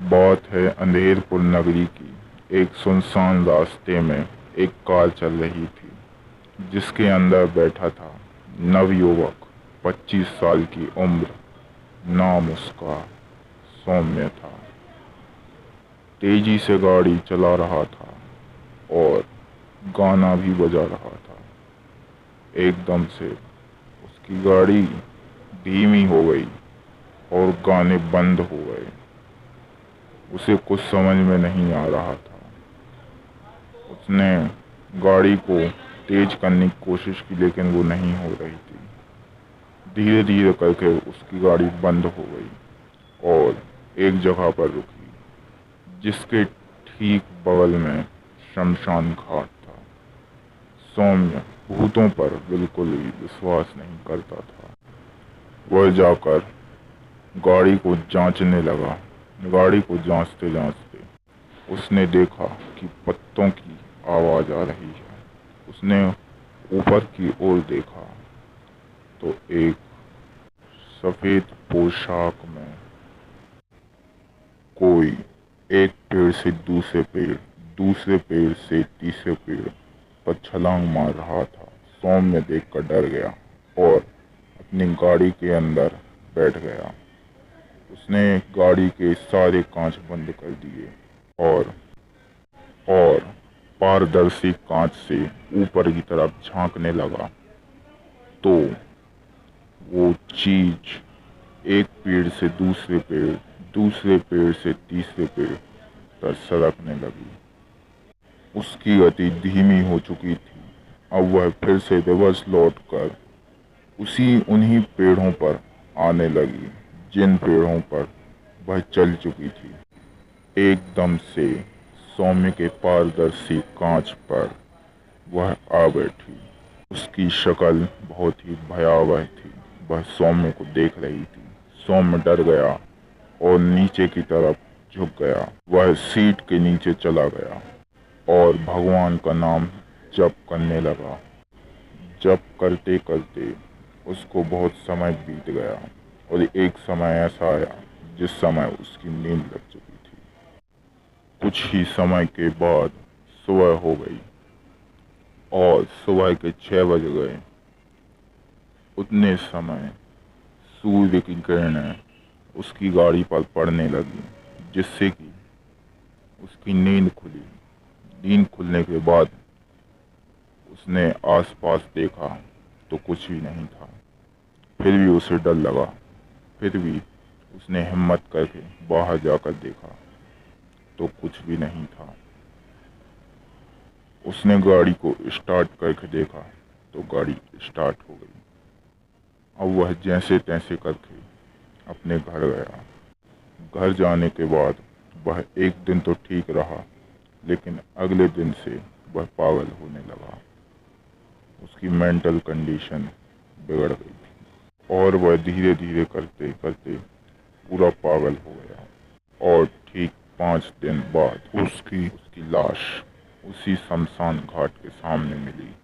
बात है अंधेरपुर नगरी की। एक सुनसान रास्ते में एक कार चल रही थी जिसके अंदर बैठा था नवयुवक 25 साल की उम्र। नाम उसका सौम्य था। तेजी से गाड़ी चला रहा था और गाना भी बजा रहा था। एकदम से उसकी गाड़ी धीमी हो गई और गाने बंद हो गए। उसे कुछ समझ में नहीं आ रहा था। उसने गाड़ी को तेज करने की कोशिश की लेकिन वो नहीं हो रही थी। धीरे धीरे करके उसकी गाड़ी बंद हो गई और एक जगह पर रुकी जिसके ठीक बगल में शमशान घाट था। सौम्य भूतों पर बिल्कुल भी विश्वास नहीं करता था। वह जाकर गाड़ी को जांचने लगा। गाड़ी को जांचते जांचते उसने देखा कि पत्तों की आवाज आ रही है। उसने ऊपर की ओर देखा तो एक सफेद पोशाक में कोई एक पेड़ से दूसरे पेड़, दूसरे पेड़ से तीसरे पेड़ पर छलांग मार रहा था। सौम्य देखकर डर गया और अपनी गाड़ी के अंदर बैठ गया। उसने गाड़ी के सारे कांच बंद कर दिए और पारदर्शी कांच से ऊपर की तरफ झांकने लगा तो वो चीज एक पेड़ से दूसरे पेड़, दूसरे पेड़ से तीसरे पेड़ पर सरकने लगी। उसकी गति धीमी हो चुकी थी। अब वह फिर से रिवर्स लौटकर उन्हीं पेड़ों पर आने लगी जिन पेड़ों पर वह चल चुकी थी। एकदम से सौम्य के पारदर्शी कांच पर वह आ बैठी। उसकी शक्ल बहुत ही भयावह थी। वह सौम्य को देख रही थी। सौम्य डर गया और नीचे की तरफ झुक गया। वह सीट के नीचे चला गया और भगवान का नाम जप करने लगा। जप करते करते उसको बहुत समय बीत गया और एक समय ऐसा आया जिस समय उसकी नींद लग चुकी थी। कुछ ही समय के बाद सुबह हो गई और सुबह के 6 बज गए। उतने समय सूर्य की किरणें उसकी गाड़ी पर पड़ने लगी जिससे कि उसकी नींद खुली। नींद खुलने के बाद उसने आसपास देखा तो कुछ भी नहीं था। फिर भी उसे डर लगा। फिर भी उसने हिम्मत करके बाहर जाकर देखा तो कुछ भी नहीं था। उसने गाड़ी को स्टार्ट करके देखा तो गाड़ी स्टार्ट हो गई। अब वह जैसे तैसे करके अपने घर गया। घर जाने के बाद वह एक दिन तो ठीक रहा लेकिन अगले दिन से वह पागल होने लगा। उसकी मेंटल कंडीशन बिगड़ गई थी और वह धीरे धीरे करते करते पूरा पागल हो गया। और ठीक 5 दिन बाद उसकी लाश उसी शमशान घाट के सामने मिली।